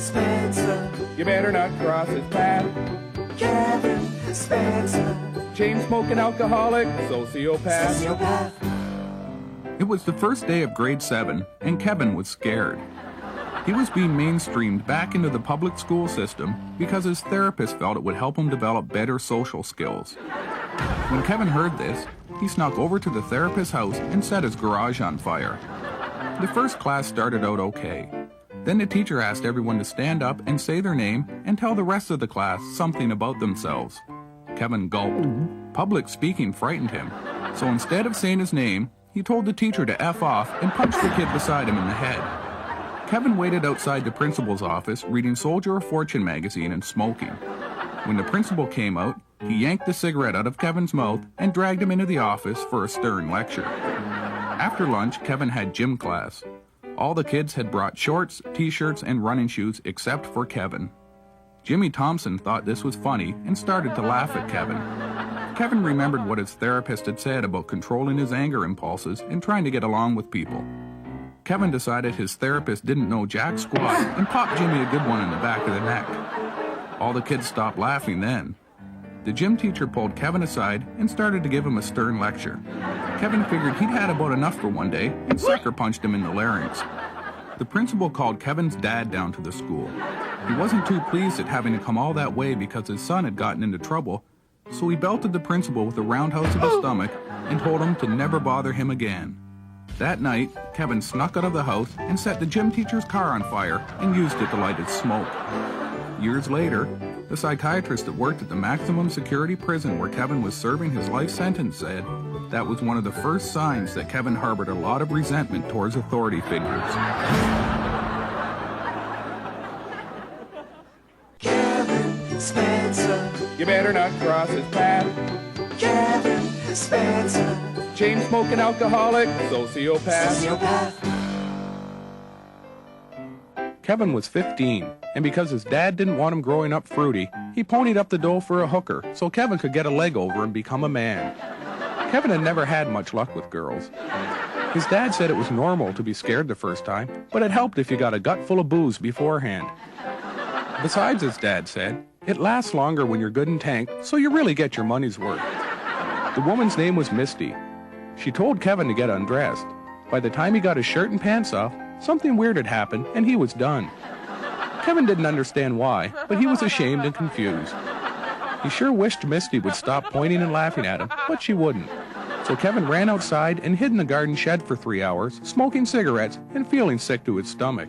Spencer. You better not cross his path. Kevin Spencer. Chain-smoking alcoholic, sociopath. Sociopath. It was the first day of grade 7, and Kevin was scared. He was being mainstreamed back into the public school system because his therapist felt it would help him develop better social skills. When Kevin heard this, he snuck over to the therapist's house and set his garage on fire. The first class started out okay. Then the teacher asked everyone to stand up and say their name and tell the rest of the class something about themselves. Kevin gulped. Public speaking frightened him, so instead of saying his name, he told the teacher to F off and punched the kid beside him in the head. Kevin waited outside the principal's office reading Soldier of Fortune magazine and smoking. When the principal came out, he yanked the cigarette out of Kevin's mouth and dragged him into the office for a stern lecture. After lunch, Kevin had gym class. All the kids had brought shorts, t-shirts, and running shoes except for Kevin. Jimmy Thompson thought this was funny and started to laugh at Kevin. Kevin remembered what his therapist had said about controlling his anger impulses and trying to get along with people. Kevin decided his therapist didn't know jack squat and popped Jimmy a good one in the back of the neck. All the kids stopped laughing then. The gym teacher pulled Kevin aside and started to give him a stern lecture. Kevin figured he'd had about enough for one day and sucker punched him in the larynx. The principal called Kevin's dad down to the school. He wasn't too pleased at having to come all that way because his son had gotten into trouble, so he belted the principal with a roundhouse of his stomach and told him to never bother him again. That night, Kevin snuck out of the house and set the gym teacher's car on fire and used it to light his smoke. Years later, the psychiatrist that worked at the maximum security prison where Kevin was serving his life sentence said that was one of the first signs that Kevin harbored a lot of resentment towards authority figures. Kevin Spencer. You better not cross his path. Kevin Spencer. Chain-smoking alcoholic, sociopath. Sociopath. Kevin was 15, and because his dad didn't want him growing up fruity, he ponied up the dough for a hooker so Kevin could get a leg over and become a man. Kevin had never had much luck with girls. His dad said it was normal to be scared the first time, but it helped if you got a gut full of booze beforehand. Besides, his dad said, it lasts longer when you're good and tanked, so you really get your money's worth. The woman's name was Misty. She told Kevin to get undressed. By the time he got his shirt and pants off, something weird had happened, and he was done. Kevin didn't understand why, but he was ashamed and confused. He sure wished Misty would stop pointing and laughing at him, but she wouldn't. So Kevin ran outside and hid in the garden shed for 3 hours, smoking cigarettes and feeling sick to his stomach.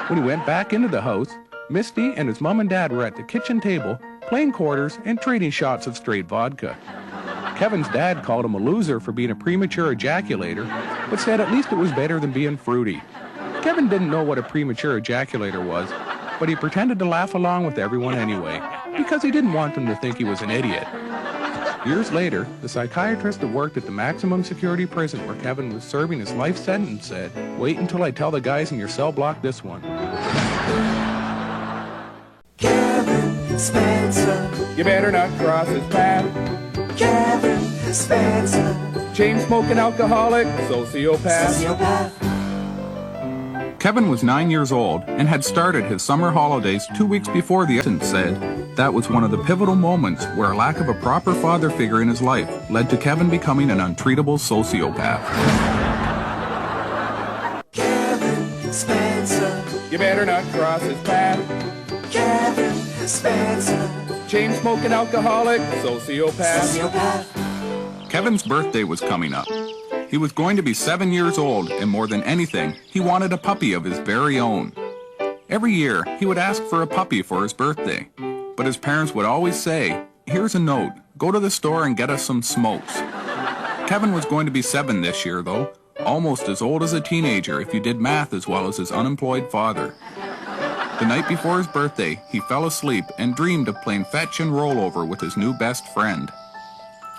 When he went back into the house, Misty and his mom and dad were at the kitchen table, playing quarters and trading shots of straight vodka. Kevin's dad called him a loser for being a premature ejaculator, but said at least it was better than being fruity. Kevin didn't know what a premature ejaculator was, but he pretended to laugh along with everyone anyway, because he didn't want them to think he was an idiot. Years later, the psychiatrist that worked at the maximum security prison where Kevin was serving his life sentence said, "Wait until I tell the guys in your cell block this one." Kevin Spencer. You better not cross his path. Kevin Spencer. Chain-smoking alcoholic, sociopath. Sociopath. Kevin was 9 years old and had started his summer holidays 2 weeks before the sentence said that was one of the pivotal moments where a lack of a proper father figure in his life led to Kevin becoming an untreatable sociopath. Kevin Spencer. You better not cross his path. Kevin Spencer. Chain-smoking alcoholic, sociopath. Sociopath. Kevin's birthday was coming up. He was going to be 7 years old, and more than anything, he wanted a puppy of his very own. Every year, he would ask for a puppy for his birthday, but his parents would always say, "Here's a note, go to the store and get us some smokes." Kevin was going to be 7 this year, though, almost as old as a teenager if you did math as well as his unemployed father. The night before his birthday, he fell asleep and dreamed of playing fetch and rollover with his new best friend.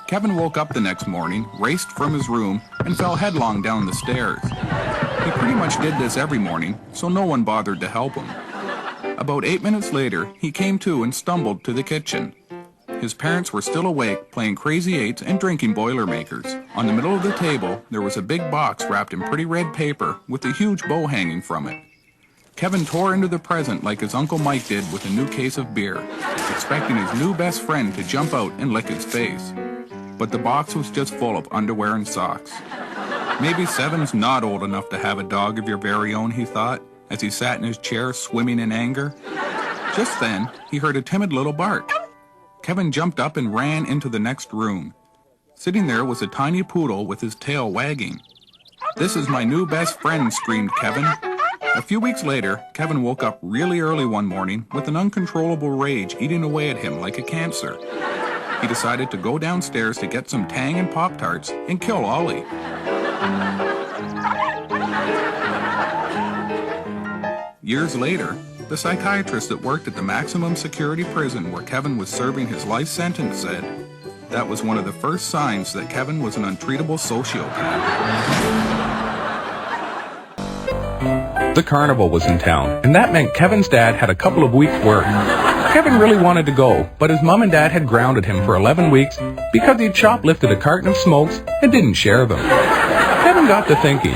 Kevin woke up the next morning, raced from his room, and fell headlong down the stairs. He pretty much did this every morning, so no one bothered to help him. About 8 minutes later, he came to and stumbled to the kitchen. His parents were still awake, playing Crazy Eights and drinking Boilermakers. On the middle of the table, there was a big box wrapped in pretty red paper with a huge bow hanging from it. Kevin tore into the present like his Uncle Mike did with a new case of beer, expecting his new best friend to jump out and lick his face. But the box was just full of underwear and socks. Maybe Seven's not old enough to have a dog of your very own, he thought, as he sat in his chair swimming in anger. Just then, he heard a timid little bark. Kevin jumped up and ran into the next room. Sitting there was a tiny poodle with his tail wagging. "This is my new best friend," screamed Kevin. A few weeks later, Kevin woke up really early one morning with an uncontrollable rage eating away at him like a cancer. He decided to go downstairs to get some Tang and Pop-Tarts and kill Ollie. Years later, the psychiatrist that worked at the maximum security prison where Kevin was serving his life sentence said that was one of the first signs that Kevin was an untreatable sociopath. The carnival was in town, and that meant Kevin's dad had a couple of weeks' work. Kevin really wanted to go, but his mom and dad had grounded him for 11 weeks because he'd shoplifted a carton of smokes and didn't share them. Kevin got to thinking.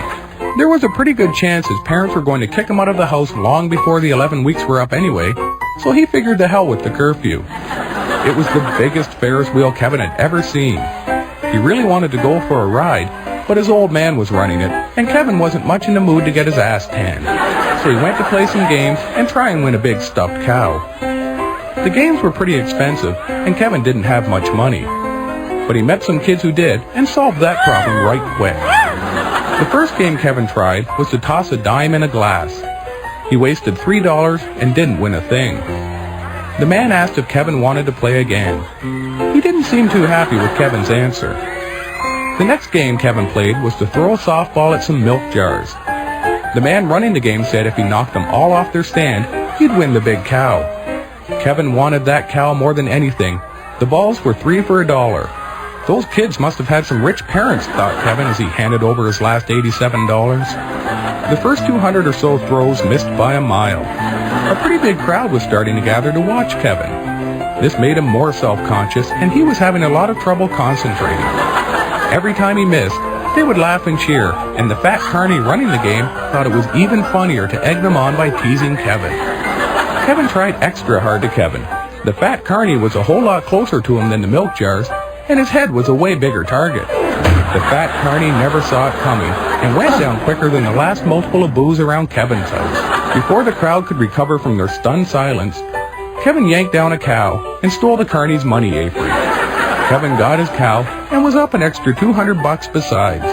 There was a pretty good chance his parents were going to kick him out of the house long before the 11 weeks were up anyway, so he figured the hell with the curfew. It was the biggest Ferris wheel Kevin had ever seen. He really wanted to go for a ride, but his old man was running it, and Kevin wasn't much in the mood to get his ass tanned. So he went to play some games and try and win a big stuffed cow. The games were pretty expensive, and Kevin didn't have much money. But he met some kids who did, and solved that problem right quick. The first game Kevin tried was to toss a dime in a glass. He wasted $3 and didn't win a thing. The man asked if Kevin wanted to play again. He didn't seem too happy with Kevin's answer. The next game Kevin played was to throw a softball at some milk jars. The man running the game said if he knocked them all off their stand, he'd win the big cow. Kevin wanted that cow more than anything. The balls were 3 for $1. Those kids must have had some rich parents, thought Kevin as he handed over his last $87. The first 200 or so throws missed by a mile. A pretty big crowd was starting to gather to watch Kevin. This made him more self-conscious, and he was having a lot of trouble concentrating. Every time he missed, they would laugh and cheer, and the fat carny running the game thought it was even funnier to egg them on by teasing Kevin. Kevin tried extra hard to Kevin. The fat carny was a whole lot closer to him than the milk jars, and his head was a way bigger target. The fat carny never saw it coming, and went down quicker than the last mouthful of booze around Kevin's house. Before the crowd could recover from their stunned silence, Kevin yanked down a cow and stole the carny's money apron. Kevin got his cow and was up an extra $200 besides.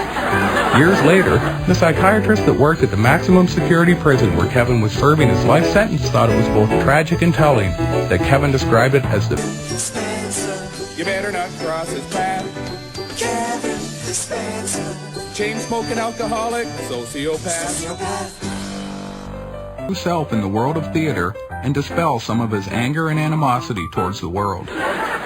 Years later, the psychiatrist that worked at the maximum security prison where Kevin was serving his life sentence thought it was both tragic and telling that Kevin described it as the You better not cross his path. Kevin Spencer. Chain-smoking alcoholic, sociopath. true self in the world of theater and dispel some of his anger and animosity towards the world.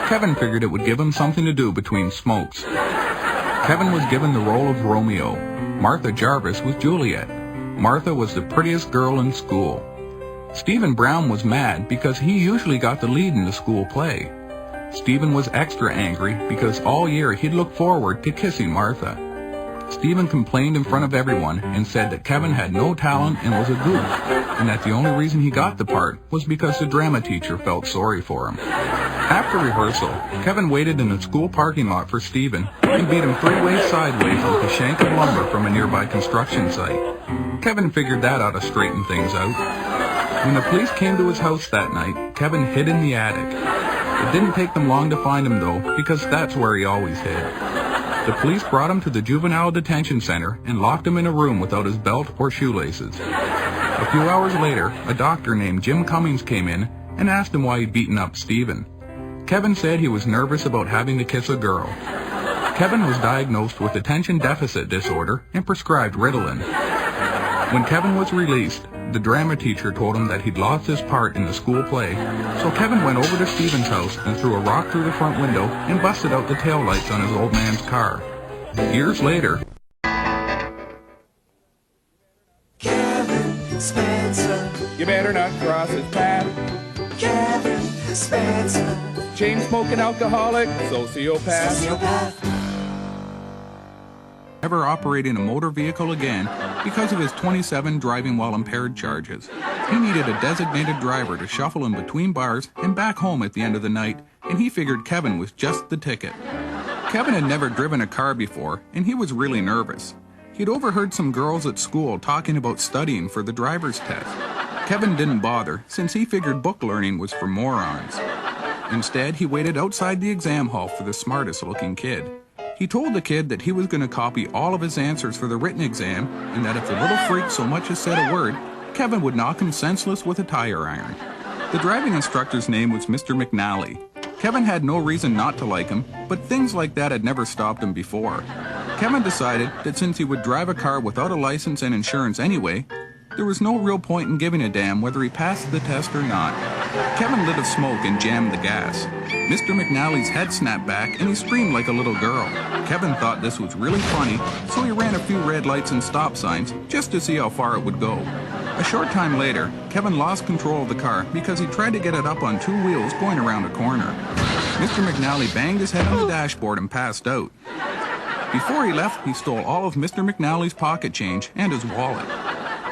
Kevin figured it would give him something to do between smokes. Kevin was given the role of Romeo. Martha Jarvis was Juliet. Martha was the prettiest girl in school. Stephen Brown was mad because he usually got the lead in the school play. Stephen was extra angry because all year he'd looked forward to kissing Martha. Stephen complained in front of everyone and said that Kevin had no talent and was a goof, and that the only reason he got the part was because the drama teacher felt sorry for him. After rehearsal, Kevin waited in the school parking lot for Stephen and beat him 3 ways sideways with a shank of lumber from a nearby construction site. Kevin figured that ought to straighten things out. When the police came to his house that night, Kevin hid in the attic. It didn't take them long to find him though, because that's where he always hid. The police brought him to the juvenile detention center and locked him in a room without his belt or shoelaces. A few hours later, a doctor named Jim Cummings came in and asked him why he'd beaten up Stephen. Kevin said he was nervous about having to kiss a girl. Kevin was diagnosed with attention deficit disorder and prescribed Ritalin. When Kevin was released, the drama teacher told him that he'd lost his part in the school play, so Kevin went over to Stephen's house and threw a rock through the front window and busted out the taillights on his old man's car. Years later, Kevin Spencer. You better not cross his path. Kevin Spencer. Chain-smoking alcoholic, sociopath. Sociopath. never operating a motor vehicle again because of his 27 driving while impaired charges. He needed a designated driver to shuffle him between bars and back home at the end of the night, and he figured Kevin was just the ticket. Kevin had never driven a car before, and he was really nervous. He'd overheard some girls at school talking about studying for the driver's test. Kevin didn't bother, since he figured book learning was for morons. Instead, he waited outside the exam hall for the smartest-looking kid. He told the kid that he was going to copy all of his answers for the written exam, and that if the little freak so much as said a word, Kevin would knock him senseless with a tire iron. The driving instructor's name was Mr. McNally. Kevin had no reason not to like him, but things like that had never stopped him before. Kevin decided that since he would drive a car without a license and insurance anyway, there was no real point in giving a damn whether he passed the test or not. Kevin lit a smoke and jammed the gas. Mr. McNally's head snapped back and he screamed like a little girl. Kevin thought this was really funny, so he ran a few red lights and stop signs just to see how far it would go. A short time later, Kevin lost control of the car because he tried to get it up on two wheels going around a corner. Mr. McNally banged his head on the dashboard and passed out. Before he left, he stole all of Mr. McNally's pocket change and his wallet.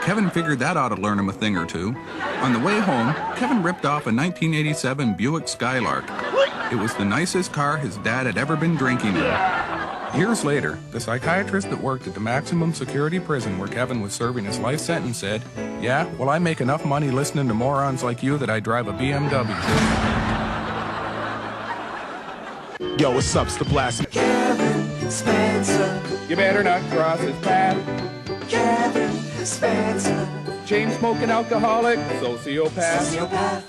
Kevin figured that ought to learn him a thing or two. On the way home, Kevin ripped off a 1987 Buick Skylark. It was the nicest car his dad had ever been drinking in. Years later, the psychiatrist that worked at the maximum security prison where Kevin was serving his life sentence said, "Yeah, well, I make enough money listening to morons like you that I drive a BMW. Yo, what's up? It's the blast. Kevin Spencer. You better not cross his path. Kevin Spencer. Chain-smoking alcoholic, sociopath. Sociopath.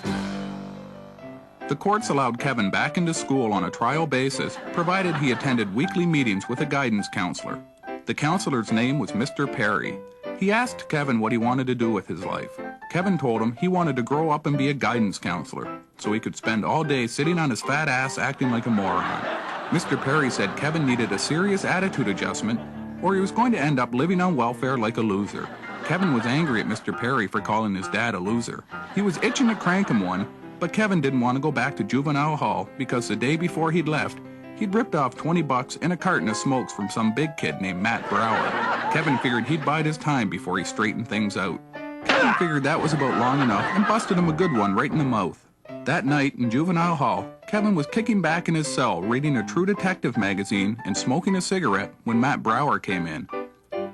The courts allowed Kevin back into school on a trial basis, provided he attended weekly meetings with a guidance counselor. The counselor's name was Mr. Perry. He asked Kevin what he wanted to do with his life. Kevin told him he wanted to grow up and be a guidance counselor, so he could spend all day sitting on his fat ass acting like a moron. Mr. Perry said Kevin needed a serious attitude adjustment, or he was going to end up living on welfare like a loser. Kevin was angry at Mr. Perry for calling his dad a loser. He was itching to crank him one, but Kevin didn't want to go back to juvenile hall because the day before he'd left, he'd ripped off $20 and a carton of smokes from some big kid named Matt Brower. Kevin figured he'd bide his time before he straightened things out. Kevin figured that was about long enough and busted him a good one right in the mouth. That night in juvenile hall, Kevin was kicking back in his cell reading a True Detective magazine and smoking a cigarette when Matt Brower came in.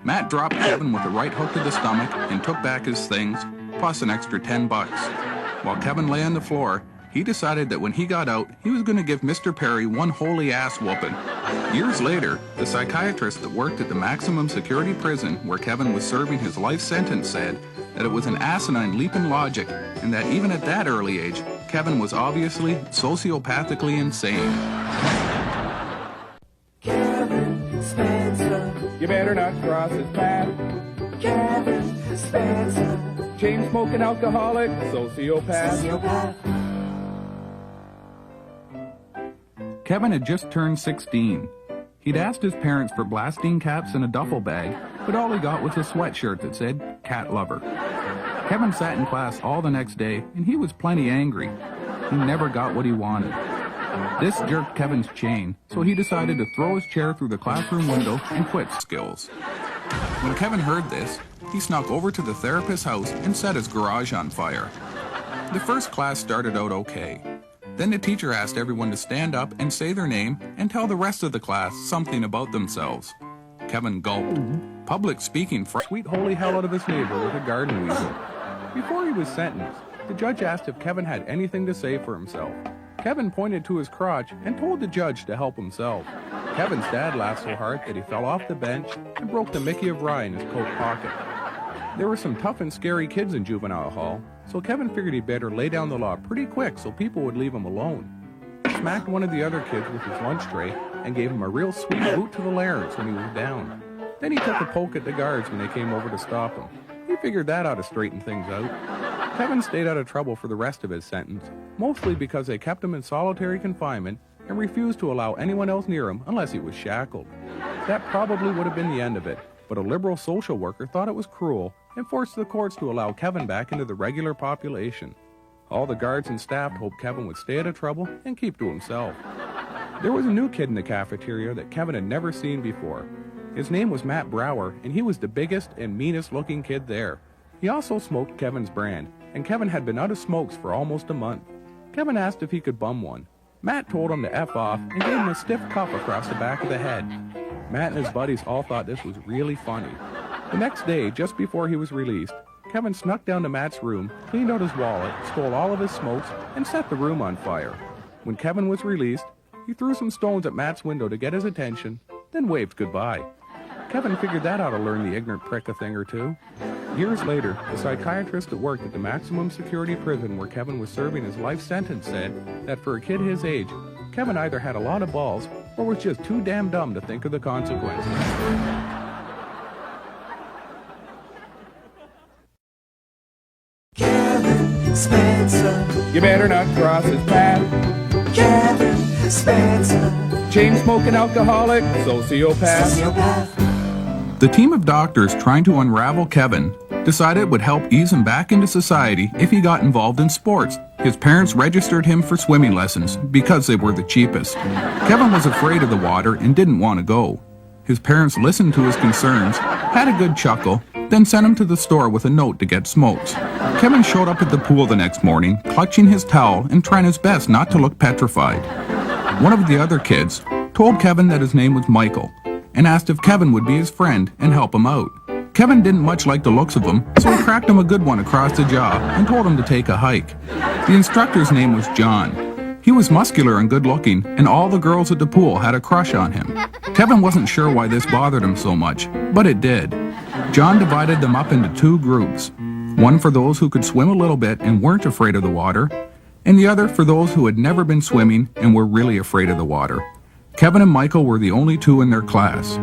Matt dropped Kevin with a right hook to the stomach and took back his things, plus an extra $10. While Kevin lay on the floor, he decided that when he got out, he was going to give Mr. Perry one holy ass whooping. Years later, the psychiatrist that worked at the maximum security prison where Kevin was serving his life sentence said that it was an asinine leap in logic, and that even at that early age, Kevin was obviously sociopathically insane. Kevin Spencer. You better not cross his path. Kevin Spencer. Chain-smoking alcoholic, sociopath. Sociopath. Kevin had just turned 16. He'd asked his parents for blasting caps and a duffel bag, but all he got was a sweatshirt that said, "Cat Lover." Kevin sat in class all the next day, and he was plenty angry. He never got what he wanted. This jerked Kevin's chain, so he decided to throw his chair through the classroom window and quit skills. When Kevin heard this, he snuck over to the therapist's house and set his garage on fire. The first class started out okay. Then the teacher asked everyone to stand up and say their name and tell the rest of the class something about themselves. Kevin gulped. Public speaking sweet holy hell out of his neighbor with a garden weasel. Before he was sentenced, the judge asked if Kevin had anything to say for himself. Kevin pointed to his crotch and told the judge to help himself. Kevin's dad laughed so hard that he fell off the bench and broke the Mickey of Rye in his coat pocket. There were some tough and scary kids in juvenile hall, so Kevin figured he'd better lay down the law pretty quick so people would leave him alone. He smacked one of the other kids with his lunch tray and gave him a real sweet boot to the larynx when he was down. Then he took a poke at the guards when they came over to stop him. He figured that ought to straighten things out. Kevin stayed out of trouble for the rest of his sentence, mostly because they kept him in solitary confinement and refused to allow anyone else near him unless he was shackled. That probably would have been the end of it, but a liberal social worker thought it was cruel and forced the courts to allow Kevin back into the regular population. All the guards and staff hoped Kevin would stay out of trouble and keep to himself. There was a new kid in the cafeteria that Kevin had never seen before. His name was Matt Brower, and he was the biggest and meanest looking kid there. He also smoked Kevin's brand, and Kevin had been out of smokes for almost a month. Kevin asked if he could bum one. Matt told him to F off and gave him a stiff cuff across the back of the head. Matt and his buddies all thought this was really funny. The next day, just before he was released, Kevin snuck down to Matt's room, cleaned out his wallet, stole all of his smokes, and set the room on fire. When Kevin was released, he threw some stones at Matt's window to get his attention, then waved goodbye. Kevin figured that ought to learn the ignorant prick a thing or two. Years later, the psychiatrist that worked at the maximum security prison where Kevin was serving his life sentence said that for a kid his age, Kevin either had a lot of balls or was just too damn dumb to think of the consequences. Kevin Spencer. You better not cross his path. Kevin Spencer. Chain-smoking alcoholic, sociopath. Sociopath. The team of doctors trying to unravel Kevin decided it would help ease him back into society if he got involved in sports. His parents registered him for swimming lessons because they were the cheapest. Kevin was afraid of the water and didn't want to go. His parents listened to his concerns, had a good chuckle, then sent him to the store with a note to get smokes. Kevin showed up at the pool the next morning, clutching his towel and trying his best not to look petrified. One of the other kids told Kevin that his name was Michael and asked if Kevin would be his friend and help him out. Kevin didn't much like the looks of him, so he cracked him a good one across the jaw and told him to take a hike. The instructor's name was John. He was muscular and good-looking, and all the girls at the pool had a crush on him. Kevin wasn't sure why this bothered him so much, but it did. John divided them up into two groups, one for those who could swim a little bit and weren't afraid of the water, and the other for those who had never been swimming and were really afraid of the water. Kevin and Michael were the only two in their class.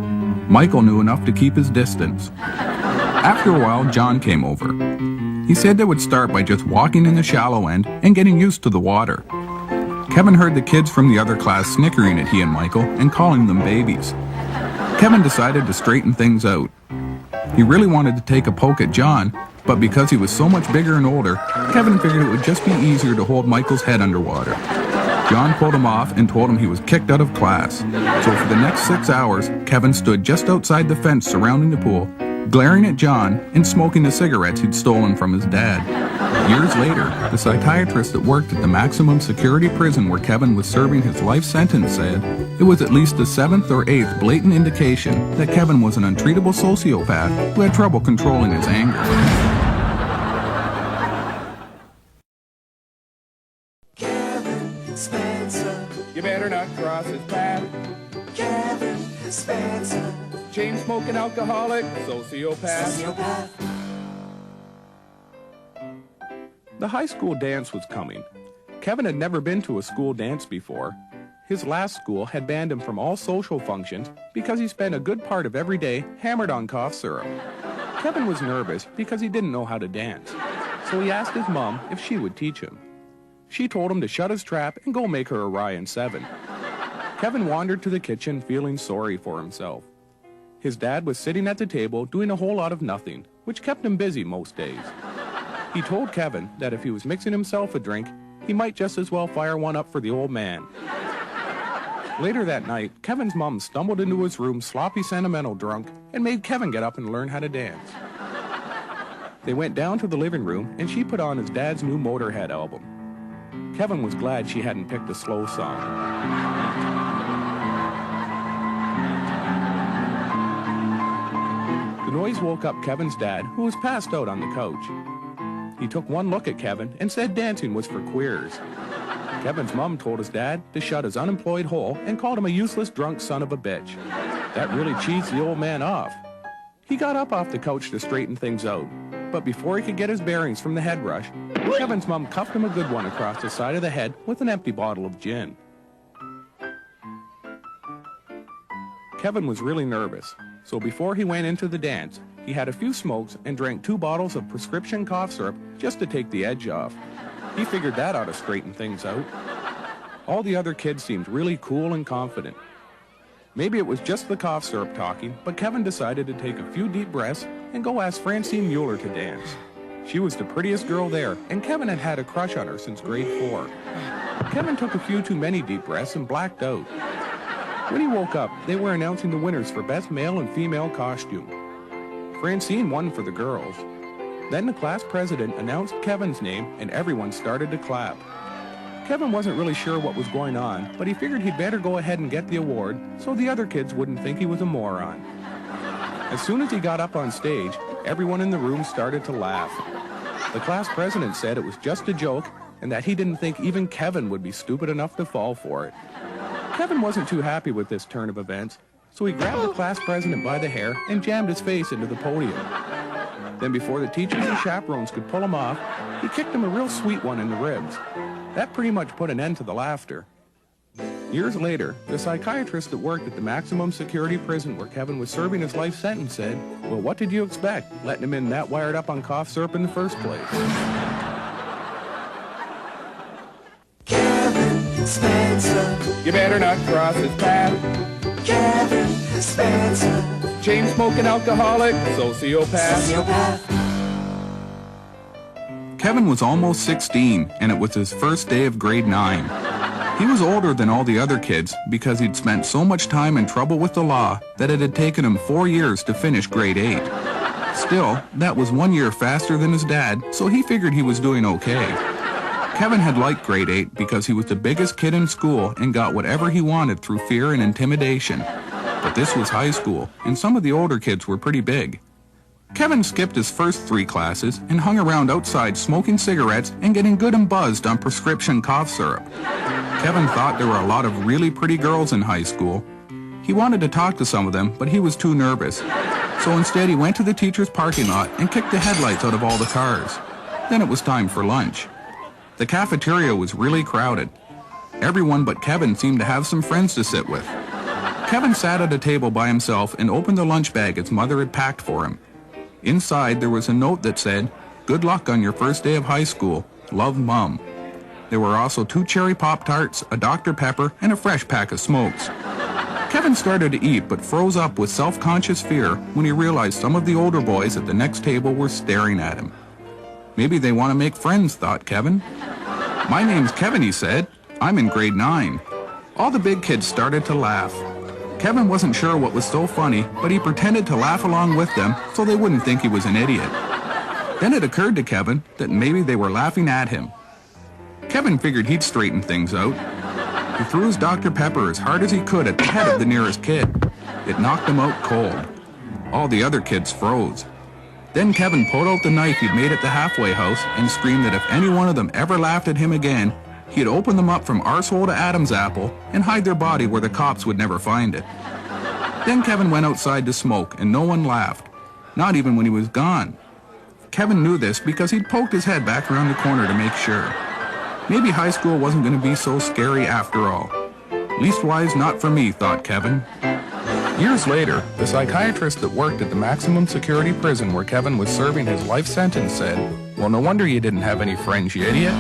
Michael knew enough to keep his distance. After a while, John came over. He said they would start by just walking in the shallow end and getting used to the water. Kevin heard the kids from the other class snickering at he and Michael and calling them babies. Kevin decided to straighten things out. He really wanted to take a poke at John, but because he was so much bigger and older, Kevin figured it would just be easier to hold Michael's head underwater. John pulled him off and told him he was kicked out of class. So for the next 6 hours, Kevin stood just outside the fence surrounding the pool, glaring at John and smoking the cigarettes he'd stolen from his dad. Years later, the psychiatrist that worked at the maximum security prison where Kevin was serving his life sentence said it was at least the 7th or 8th blatant indication that Kevin was an untreatable sociopath who had trouble controlling his anger. Kevin Spencer. You better not cross his path. Kevin Spencer. Chain-smoking alcoholic, sociopath. Sociopath. The high school dance was coming. Kevin had never been to a school dance before. His last school had banned him from all social functions because he spent a good part of every day hammered on cough syrup. Kevin was nervous because he didn't know how to dance, so he asked his mom if she would teach him. She told him to shut his trap and go make her a rye and 7. Kevin wandered to the kitchen feeling sorry for himself. His dad was sitting at the table doing a whole lot of nothing, which kept him busy most days. He told Kevin that if he was mixing himself a drink, he might just as well fire one up for the old man. Later that night, Kevin's mom stumbled into his room sloppy sentimental drunk and made Kevin get up and learn how to dance. They went down to the living room and she put on his dad's new Motorhead album. Kevin was glad she hadn't picked a slow song. The noise woke up Kevin's dad, who was passed out on the couch. He took one look at Kevin and said dancing was for queers. Kevin's mom told his dad to shut his unemployed hole and called him a useless drunk son of a bitch. That really cheesed the old man off. He got up off the couch to straighten things out, but before he could get his bearings from the head rush, Kevin's mom cuffed him a good one across the side of the head with an empty bottle of gin. Kevin was really nervous, so before he went into the dance, he had a few smokes and drank 2 bottles of prescription cough syrup just to take the edge off. He figured that ought to straighten things out. All the other kids seemed really cool and confident. Maybe it was just the cough syrup talking, but Kevin decided to take a few deep breaths and go ask Francine Mueller to dance. She was the prettiest girl there, and Kevin had had a crush on her since grade 4. Kevin took a few too many deep breaths and blacked out. When he woke up, they were announcing the winners for Best Male and Female Costume. Francine won for the girls. Then the class president announced Kevin's name and everyone started to clap. Kevin wasn't really sure what was going on, but he figured he'd better go ahead and get the award so the other kids wouldn't think he was a moron. As soon as he got up on stage, everyone in the room started to laugh. The class president said it was just a joke and that he didn't think even Kevin would be stupid enough to fall for it. Kevin wasn't too happy with this turn of events, so he grabbed the class president by the hair and jammed his face into the podium. Then before the teachers and chaperones could pull him off, he kicked him a real sweet one in the ribs. That pretty much put an end to the laughter. Years later, the psychiatrist that worked at the maximum security prison where Kevin was serving his life sentence said, "Well, what did you expect, letting him in that wired up on cough syrup in the first place?" Kevin Spencer. You better not cross his path. Kevin Spencer. Chain-smoking alcoholic, sociopath. Sociopath. Kevin was almost 16, and it was his first day of grade 9. He was older than all the other kids because he'd spent so much time in trouble with the law that it had taken him 4 years to finish grade 8. Still, that was 1 year faster than his dad, so he figured he was doing okay. Kevin had liked grade 8 because he was the biggest kid in school and got whatever he wanted through fear and intimidation. But this was high school, and some of the older kids were pretty big. Kevin skipped his first 3 classes and hung around outside smoking cigarettes and getting good and buzzed on prescription cough syrup. Kevin thought there were a lot of really pretty girls in high school. He wanted to talk to some of them, but he was too nervous. So instead he went to the teacher's parking lot and kicked the headlights out of all the cars. Then it was time for lunch. The cafeteria was really crowded. Everyone but Kevin seemed to have some friends to sit with. Kevin sat at a table by himself and opened the lunch bag his mother had packed for him. Inside there was a note that said, "Good luck on your first day of high school. Love, Mom." There were also 2 cherry Pop-Tarts, a Dr. Pepper, and a fresh pack of smokes. Kevin started to eat but froze up with self-conscious fear when he realized some of the older boys at the next table were staring at him. Maybe they want to make friends, thought Kevin. "My name's Kevin," he said. "I'm in grade 9. All the big kids started to laugh. Kevin wasn't sure what was so funny, but he pretended to laugh along with them so they wouldn't think he was an idiot. Then it occurred to Kevin that maybe they were laughing at him. Kevin figured he'd straighten things out. He threw his Dr. Pepper as hard as he could at the head of the nearest kid. It knocked him out cold. All the other kids froze. Then Kevin pulled out the knife he'd made at the halfway house and screamed that if any one of them ever laughed at him again, he'd open them up from arsehole to Adam's apple and hide their body where the cops would never find it. Then Kevin went outside to smoke and no one laughed, not even when he was gone. Kevin knew this because he'd poked his head back around the corner to make sure. Maybe high school wasn't going to be so scary after all. Leastwise, not for me, thought Kevin. Years later, the psychiatrist that worked at the maximum security prison where Kevin was serving his life sentence said, "Well, no wonder you didn't have any friends, you idiot."